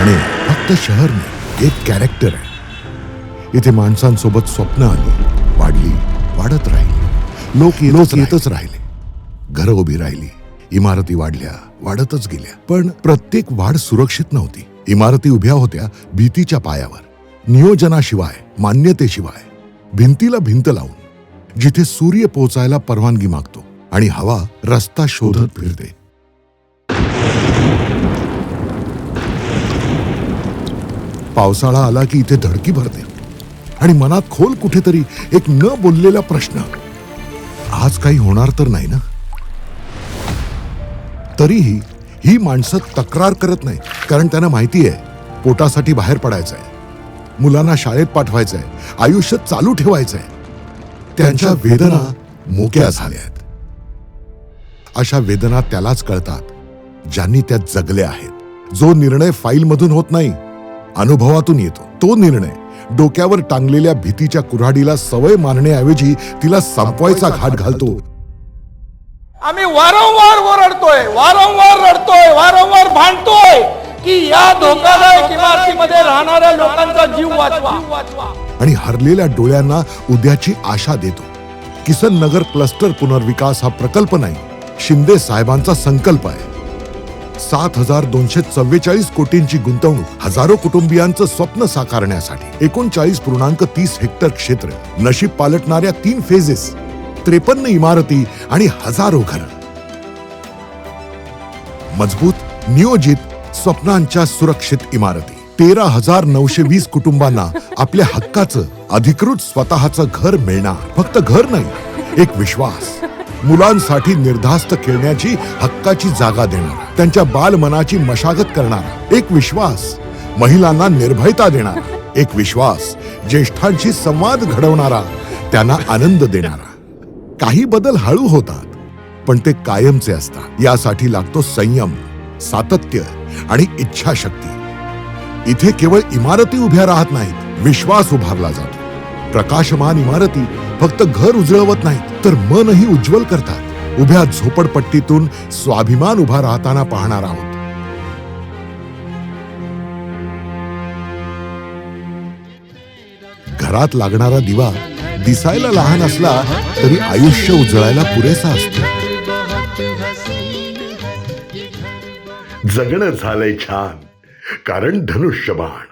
ठाणे फक्त शहर नाही, एक कॅरेक्टर आहे. इथे माणसांसोबत स्वप्न आली, वाढली, वाढत राहिली. लोक येतच राहिले, घरं उभी राहिली, इमारती वाढल्या, वाढतच गेल्या. पण प्रत्येक वाढ सुरक्षित नव्हती. इमारती उभ्या होत्या भीतीच्या पायावर, नियोजनाशिवाय, मान्यतेशिवाय, भिंतीला भिंत लावून, जिथे सूर्य पोचायला परवानगी मागतो आणि हवा रस्ता शोधत फिरते. पावसाळा आला की इथे धडकी भरते आणि मनात खोल कुठेतरी एक न बोललेला प्रश्न, आज काही होणार तर नाही ना? तरीही ही माणसं तक्रार करत नाही, कारण त्यांना माहिती आहे पोटासाठी बाहेर पडायचंय, मुलांना शाळेत पाठवायचंय, आयुष्य चालू ठेवायचंय. त्यांच्या वेदना मोक्या झाल्यात. अशा वेदना त्यालाच कळतात ज्यांनी त्या जगल्या आहेत. जो निर्णय फाईलमधून होत नाही, अनुभवातून येतो. तो निर्णय डोक्यावर टांगलेल्या भीतीच्या कुऱ्हाडीला सवय मानण्याऐवजी तिला संपवायचा घाट घालतो. आम्ही वारंवार ओरडतोय, वारंवार रडतोय, वारंवार भांडतोय की या धोकादायक इमारतीमध्ये राहणाऱ्या लोकांचा जीव वाचवा. आणि हरलेल्या डोळ्यांना उद्याची आशा देतो. किसन नगर क्लस्टर पुनर्विकास हा प्रकल्प नाही, शिंदे साहेबांचा संकल्प आहे. 7,244 कोटींची गुंतवणूक, हजारो कुटुंबियांचं स्वप्न साकारण्यासाठी. 39.30 हेक्टर क्षेत्र, नशीब पालटणाऱ्या 3 फेजेस, 53 इमारती आणि हजारो घर. मजबूत, नियोजित, स्वप्नांच्या सुरक्षित इमारती. 13,920 कुटुंबांना आपल्या हक्काचं अधिकृत स्वतःचं घर मिळणार. फक्त घर नाही, एक विश्वास. मुलांसाठी निर्धास्त खेळण्याची हक्काची जागा देणारा, त्यांच्या बालमनाची मशागत करणारा एक विश्वास. महिलांना निर्भयता देणारा एक विश्वास. ज्येष्ठांशी संवाद घडवणारा, त्यांना आनंद देणारा. काही बदल हळू होतात, पण ते कायमचे असतात. यासाठी लागतो संयम, सातत्य आणि इच्छाशक्ती. इथे केवळ इमारती उभ्या राहत नाहीत, विश्वास उभारला जातो. प्रकाशमान इमारती फक्त घर उजळवत नाहीत, तर मनही उज्ज्वल करतात. उभ्या झोपडपट्टीतून स्वाभिमान उभा राहताना पाहणार आहोत. घरात लागणारा दिवा दिसायला लहान असला तरी आयुष्य उजळायला पुरेसा असतो. जगणं झालंय छान, कारण धनुष्यबाण